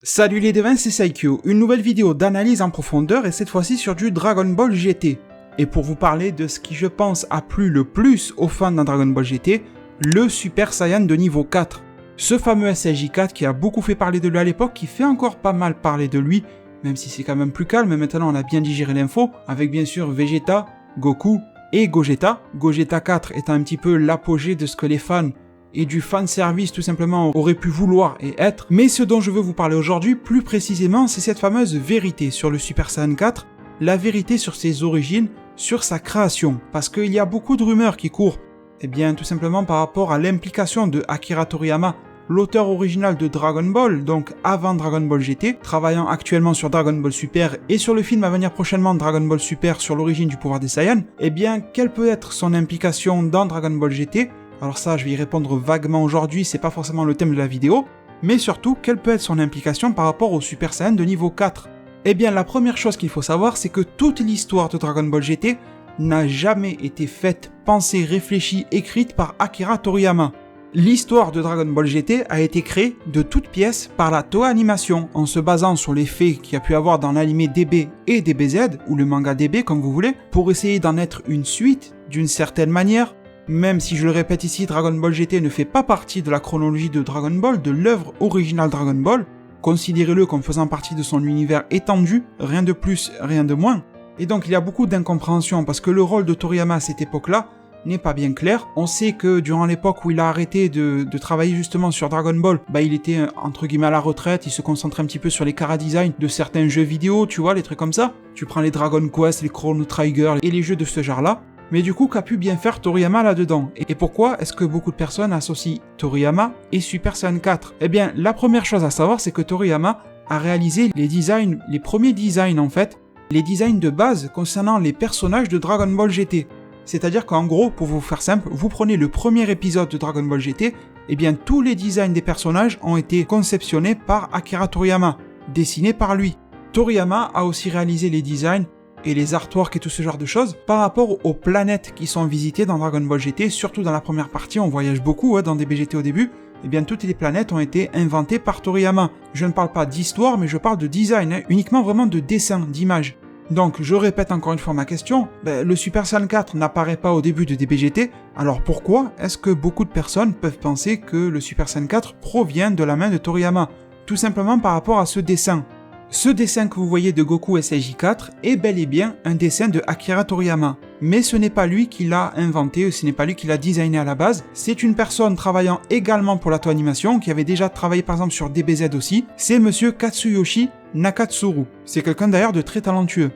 Salut les devins, c'est Saikyo, une nouvelle vidéo d'analyse en profondeur et cette fois-ci sur du Dragon Ball GT. Et pour vous parler de ce qui je pense a plu le plus aux fans d'un Dragon Ball GT, le Super Saiyan de niveau 4. Ce fameux SSJ4 qui a beaucoup fait parler de lui à l'époque, qui fait encore pas mal parler de lui, même si c'est quand même plus calme, mais maintenant on a bien digéré l'info, avec bien sûr Vegeta, Goku et Gogeta. Gogeta 4 étant un petit peu l'apogée de ce que les fans et du fanservice tout simplement aurait pu vouloir et être. Mais ce dont je veux vous parler aujourd'hui, plus précisément, c'est cette fameuse vérité sur le Super Saiyan 4, la vérité sur ses origines, sur sa création. Parce qu'il y a beaucoup de rumeurs qui courent, eh bien tout simplement par rapport à l'implication de Akira Toriyama, l'auteur original de Dragon Ball, donc avant Dragon Ball GT, travaillant actuellement sur Dragon Ball Super et sur le film à venir prochainement Dragon Ball Super sur l'origine du pouvoir des Saiyans, eh bien quelle peut être son implication dans Dragon Ball GT? Alors ça, je vais y répondre vaguement aujourd'hui, c'est pas forcément le thème de la vidéo, mais surtout, quelle peut être son implication par rapport au Super Saiyan de niveau 4 ? Eh bien, la première chose qu'il faut savoir, c'est que toute l'histoire de Dragon Ball GT n'a jamais été faite, pensée, réfléchie, écrite par Akira Toriyama. L'histoire de Dragon Ball GT a été créée de toutes pièces par la Toei Animation, en se basant sur les faits qu'il y a pu avoir dans l'anime DB et DBZ, ou le manga DB comme vous voulez, pour essayer d'en être une suite, d'une certaine manière. Même si je le répète ici, Dragon Ball GT ne fait pas partie de la chronologie de Dragon Ball, de l'œuvre originale Dragon Ball, considérez-le comme faisant partie de son univers étendu, rien de plus, rien de moins. Et donc il y a beaucoup d'incompréhension parce que le rôle de Toriyama à cette époque-là n'est pas bien clair. On sait que durant l'époque où il a arrêté de travailler justement sur Dragon Ball, il était entre guillemets à la retraite, il se concentrait un petit peu sur les chara-design de certains jeux vidéo, tu vois, les trucs comme ça. Tu prends les Dragon Quest, les Chrono Trigger et les jeux de ce genre-là. Mais du coup, qu'a pu bien faire Toriyama là-dedans? Et pourquoi est-ce que beaucoup de personnes associent Toriyama et Super Saiyan 4? Eh bien, la première chose à savoir, c'est que Toriyama a réalisé les premiers designs en fait, les designs de base concernant les personnages de Dragon Ball GT. C'est-à-dire qu'en gros, pour vous faire simple, vous prenez le premier épisode de Dragon Ball GT, eh bien tous les designs des personnages ont été conceptionnés par Akira Toriyama, dessinés par lui. Toriyama a aussi réalisé les designs et les artworks et tout ce genre de choses par rapport aux planètes qui sont visitées dans Dragon Ball GT, surtout dans la première partie, on voyage beaucoup dans des BGT au début, et bien toutes les planètes ont été inventées par Toriyama. Je ne parle pas d'histoire, mais je parle de design, uniquement vraiment de dessin, d'image. Donc je répète encore une fois ma question, le Super Saiyan 4 n'apparaît pas au début de DBGT, alors pourquoi est-ce que beaucoup de personnes peuvent penser que le Super Saiyan 4 provient de la main de Toriyama? Tout simplement par rapport à ce dessin. Ce dessin que vous voyez de Goku SSJ4 est bel et bien un dessin de Akira Toriyama. Mais ce n'est pas lui qui l'a inventé, ce n'est pas lui qui l'a designé à la base. C'est une personne travaillant également pour la Toei Animation, qui avait déjà travaillé par exemple sur DBZ aussi. C'est monsieur Katsuyoshi Nakatsuru. C'est quelqu'un d'ailleurs de très talentueux.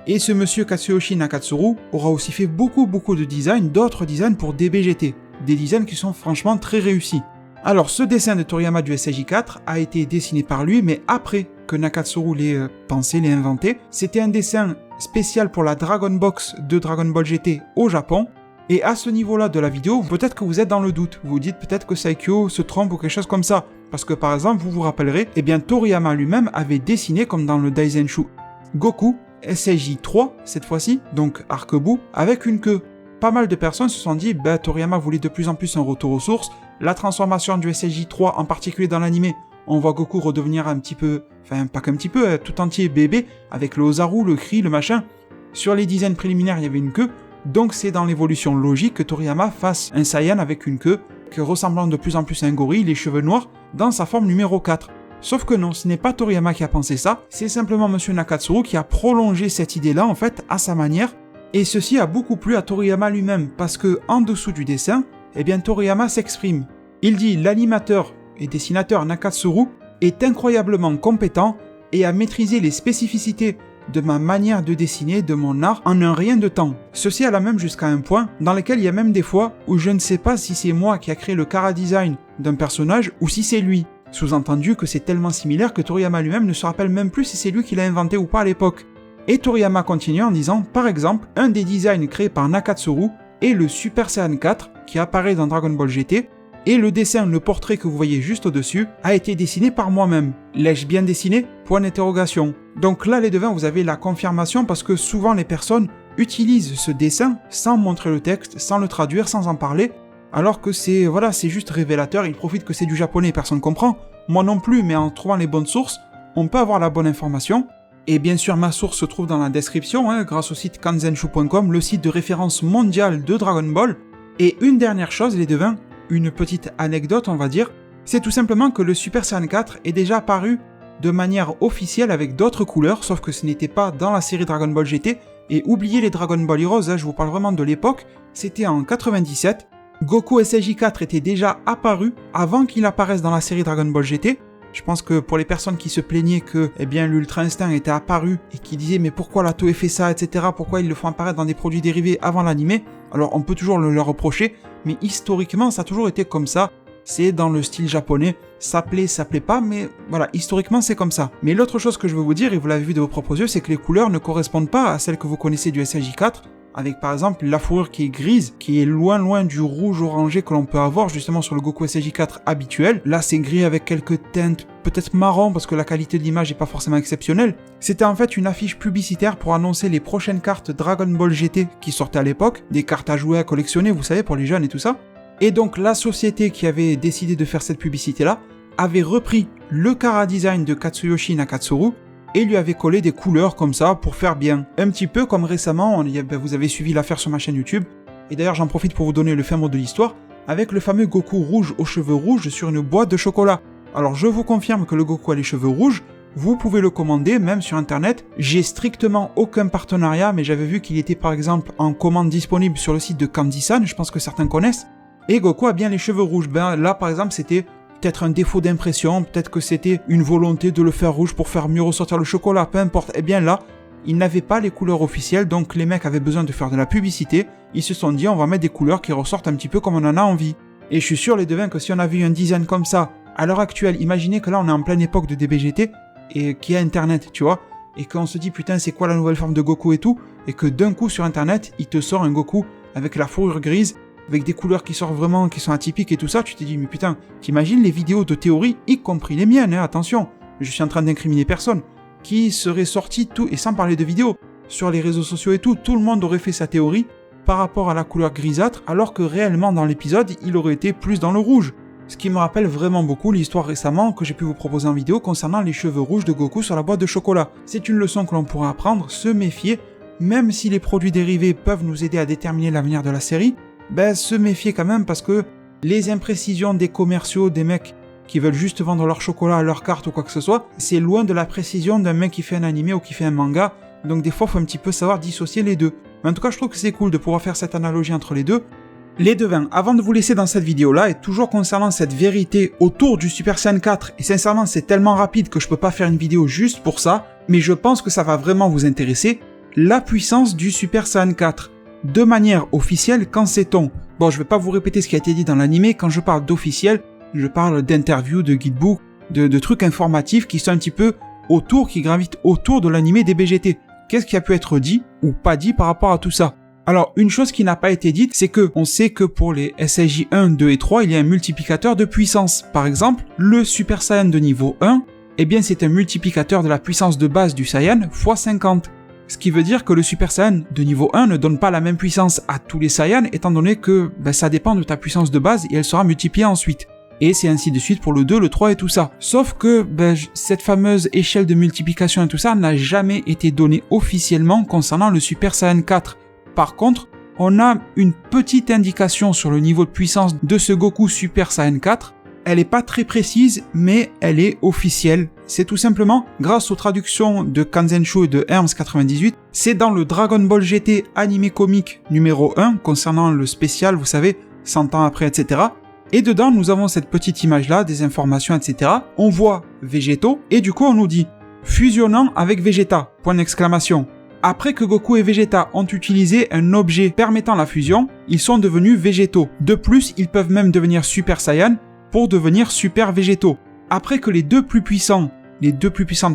Et ce monsieur Katsuyoshi Nakatsuru aura aussi fait beaucoup de designs, d'autres designs pour DBGT. Des designs qui sont franchement très réussis. Alors ce dessin de Toriyama du SSJ4 a été dessiné par lui, mais après que Nakatsuru l'ait pensé, l'ait inventé. C'était un dessin spécial pour la Dragon Box de Dragon Ball GT au Japon. Et à ce niveau-là de la vidéo, peut-être que vous êtes dans le doute. Vous vous dites peut-être que Saikyo se trompe ou quelque chose comme ça. Parce que par exemple, vous vous rappellerez, Toriyama lui-même avait dessiné, comme dans le Daizenshu, Goku, SSJ3 cette fois-ci, donc Arc-Bout, avec une queue. Pas mal de personnes se sont dit, Toriyama voulait de plus en plus un retour aux sources. La transformation du SSJ3, en particulier dans l'anime, on voit Goku redevenir un petit peu, enfin pas qu'un petit peu, tout entier bébé, avec le Ozaru, le cri, le machin. Sur les designs préliminaires, il y avait une queue, donc c'est dans l'évolution logique que Toriyama fasse un Saiyan avec une queue, que ressemblant de plus en plus à un gorille, les cheveux noirs, dans sa forme numéro 4. Sauf que non, ce n'est pas Toriyama qui a pensé ça, c'est simplement monsieur Nakatsuru qui a prolongé cette idée-là, en fait, à sa manière, et ceci a beaucoup plu à Toriyama lui-même, parce que en dessous du dessin, Toriyama s'exprime. Il dit « L'animateur et dessinateur Nakatsuru est incroyablement compétent et a maîtrisé les spécificités de ma manière de dessiner, de mon art, en un rien de temps. Ceci alla même jusqu'à un point dans lequel il y a même des fois où je ne sais pas si c'est moi qui a créé le chara-design d'un personnage ou si c'est lui. Sous-entendu que c'est tellement similaire que Toriyama lui-même ne se rappelle même plus si c'est lui qui l'a inventé ou pas à l'époque. » Et Toriyama continue en disant « Par exemple, un des designs créés par Nakatsuru est le Super Saiyan 4 qui apparaît dans Dragon Ball GT, et le dessin, le portrait que vous voyez juste au-dessus, a été dessiné par moi-même. L'ai-je bien dessiné ? Point d'interrogation. Donc là, les devins, vous avez la confirmation parce que souvent les personnes utilisent ce dessin sans montrer le texte, sans le traduire, sans en parler, alors que c'est juste révélateur, ils profitent que c'est du japonais, personne comprend. Moi non plus, mais en trouvant les bonnes sources, on peut avoir la bonne information. Et bien sûr, ma source se trouve dans la description, grâce au site kanzenshuu.com, le site de référence mondiale de Dragon Ball. Et une dernière chose, les devins, une petite anecdote, on va dire, c'est tout simplement que le Super Saiyan 4 est déjà apparu de manière officielle avec d'autres couleurs, sauf que ce n'était pas dans la série Dragon Ball GT. Et oubliez les Dragon Ball Heroes, je vous parle vraiment de l'époque, c'était en 97. Goku SSJ4 était déjà apparu avant qu'il apparaisse dans la série Dragon Ball GT. Je pense que pour les personnes qui se plaignaient que l'Ultra Instinct était apparu et qui disaient mais pourquoi la Toei fait ça, etc., pourquoi ils le font apparaître dans des produits dérivés avant l'animé, alors on peut toujours le leur reprocher, mais historiquement ça a toujours été comme ça, c'est dans le style japonais, ça plaît pas, mais voilà, historiquement c'est comme ça. Mais l'autre chose que je veux vous dire, et vous l'avez vu de vos propres yeux, c'est que les couleurs ne correspondent pas à celles que vous connaissez du SSJ4, avec par exemple la fourrure qui est grise, qui est loin du rouge orangé que l'on peut avoir justement sur le Goku SSJ4 habituel. Là c'est gris avec quelques teintes, peut-être marron parce que la qualité de l'image n'est pas forcément exceptionnelle. C'était en fait une affiche publicitaire pour annoncer les prochaines cartes Dragon Ball GT qui sortaient à l'époque, des cartes à jouer, à collectionner, vous savez, pour les jeunes et tout ça. Et donc la société qui avait décidé de faire cette publicité-là avait repris le chara-design de Katsuyoshi Nakatsuru et lui avait collé des couleurs comme ça pour faire bien. Un petit peu comme récemment, vous avez suivi l'affaire sur ma chaîne YouTube, et d'ailleurs j'en profite pour vous donner le fin mot de l'histoire, avec le fameux Goku rouge aux cheveux rouges sur une boîte de chocolat. Alors je vous confirme que le Goku a les cheveux rouges, vous pouvez le commander même sur internet, j'ai strictement aucun partenariat, mais j'avais vu qu'il était par exemple en commande disponible sur le site de Candy-san, je pense que certains connaissent, et Goku a bien les cheveux rouges. Ben là par exemple c'était peut-être un défaut d'impression, peut-être que c'était une volonté de le faire rouge pour faire mieux ressortir le chocolat, peu importe. Et bien là, ils n'avaient pas les couleurs officielles, donc les mecs avaient besoin de faire de la publicité, ils se sont dit on va mettre des couleurs qui ressortent un petit peu comme on en a envie. Et je suis sûr les devins que si on avait eu un design comme ça, à l'heure actuelle, imaginez que là on est en pleine époque de DBGT, et qu'il y a internet, tu vois, et qu'on se dit putain c'est quoi la nouvelle forme de Goku et tout, et que d'un coup sur internet, il te sort un Goku avec la fourrure grise, avec des couleurs qui sortent vraiment, qui sont atypiques et tout ça, tu te dis, mais putain, t'imagines les vidéos de théorie, y compris les miennes, attention, je suis en train d'incriminer personne, qui seraient sorties tout, et sans parler de vidéos, sur les réseaux sociaux et tout le monde aurait fait sa théorie par rapport à la couleur grisâtre, alors que réellement dans l'épisode, il aurait été plus dans le rouge. Ce qui me rappelle vraiment beaucoup l'histoire récemment que j'ai pu vous proposer en vidéo concernant les cheveux rouges de Goku sur la boîte de chocolat. C'est une leçon que l'on pourra apprendre, se méfier, même si les produits dérivés peuvent nous aider à déterminer l'avenir de la série, se méfier quand même parce que les imprécisions des commerciaux, des mecs qui veulent juste vendre leur chocolat, leur carte ou quoi que ce soit, c'est loin de la précision d'un mec qui fait un animé ou qui fait un manga, donc des fois il faut un petit peu savoir dissocier les deux. Mais en tout cas je trouve que c'est cool de pouvoir faire cette analogie entre les deux. Les devins, avant de vous laisser dans cette vidéo-là, et toujours concernant cette vérité autour du Super Saiyan 4, et sincèrement c'est tellement rapide que je peux pas faire une vidéo juste pour ça, mais je pense que ça va vraiment vous intéresser, la puissance du Super Saiyan 4. De manière officielle, qu'en sait-on? Bon, je vais pas vous répéter ce qui a été dit dans l'animé, quand je parle d'officiel, je parle d'interviews, de guidebooks, de trucs informatifs qui sont un petit peu autour, qui gravitent autour de l'animé DBGT. Qu'est-ce qui a pu être dit ou pas dit par rapport à tout ça? Alors, une chose qui n'a pas été dite, c'est que on sait que pour les SSJ 1, 2 et 3, il y a un multiplicateur de puissance. Par exemple, le Super Saiyan de niveau 1, eh bien c'est un multiplicateur de la puissance de base du Saiyan x 50. Ce qui veut dire que le Super Saiyan de niveau 1 ne donne pas la même puissance à tous les Saiyans, étant donné que ça dépend de ta puissance de base et elle sera multipliée ensuite. Et c'est ainsi de suite pour le 2, le 3 et tout ça. Sauf que cette fameuse échelle de multiplication et tout ça n'a jamais été donnée officiellement concernant le Super Saiyan 4. Par contre, on a une petite indication sur le niveau de puissance de ce Goku Super Saiyan 4. Elle n'est pas très précise, mais elle est officielle. C'est tout simplement grâce aux traductions de Kanzenshuu et de Herms98. C'est dans le Dragon Ball GT animé comique numéro 1, concernant le spécial, vous savez, 100 ans après, etc. Et dedans, nous avons cette petite image-là, des informations, etc. On voit végétaux, et du coup, on nous dit « fusionnant avec Vegeta », point d'exclamation. Après que Goku et Vegeta ont utilisé un objet permettant la fusion, ils sont devenus végétaux. De plus, ils peuvent même devenir Super Saiyan pour devenir Super Végétaux. Après que les deux plus puissantes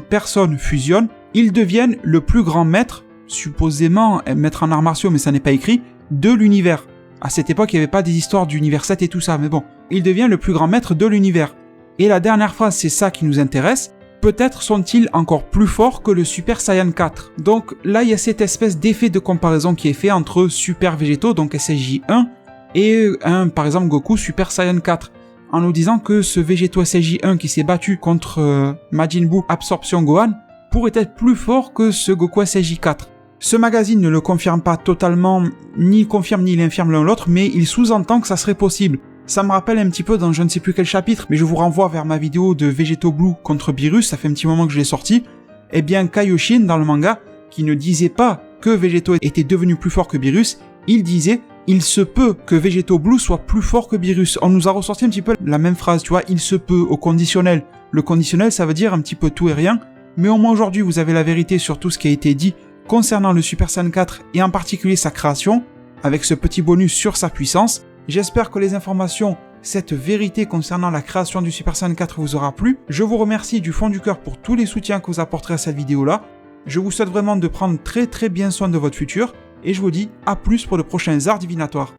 personnes fusionnent, ils deviennent le plus grand maître, supposément maître en arts martiaux, mais ça n'est pas écrit, de l'univers. À cette époque, il n'y avait pas des histoires d'univers 7 et tout ça, mais bon. Il devient le plus grand maître de l'univers. Et la dernière phrase, c'est ça qui nous intéresse. Peut-être sont-ils encore plus forts que le Super Saiyan 4. Donc là, il y a cette espèce d'effet de comparaison qui est fait entre Super Végétaux, donc SSJ 1, et par exemple Goku Super Saiyan 4. en nous disant que ce Végéto SSJ1 qui s'est battu contre Majin Buu Absorption Gohan pourrait être plus fort que ce Goku SSJ4. Ce magazine ne le confirme pas totalement, ni il confirme ni il infirme l'un l'autre, mais il sous-entend que ça serait possible. Ça me rappelle un petit peu dans je ne sais plus quel chapitre, mais je vous renvoie vers ma vidéo de Végéto Blue contre Beerus, ça fait un petit moment que je l'ai sorti. Eh bien, Kaioshin, dans le manga, qui ne disait pas que Végéto était devenu plus fort que Beerus, il disait « Il se peut que Végéto Blue soit plus fort que Beerus ». On nous a ressorti un petit peu la même phrase, tu vois, « Il se peut » au conditionnel. Le conditionnel, ça veut dire un petit peu tout et rien, mais au moins aujourd'hui, vous avez la vérité sur tout ce qui a été dit concernant le Super Saiyan 4 et en particulier sa création, avec ce petit bonus sur sa puissance. J'espère que les informations, cette vérité concernant la création du Super Saiyan 4 vous aura plu. Je vous remercie du fond du cœur pour tous les soutiens que vous apporterez à cette vidéo-là. Je vous souhaite vraiment de prendre très bien soin de votre futur, et je vous dis à plus pour de prochains arts divinatoires.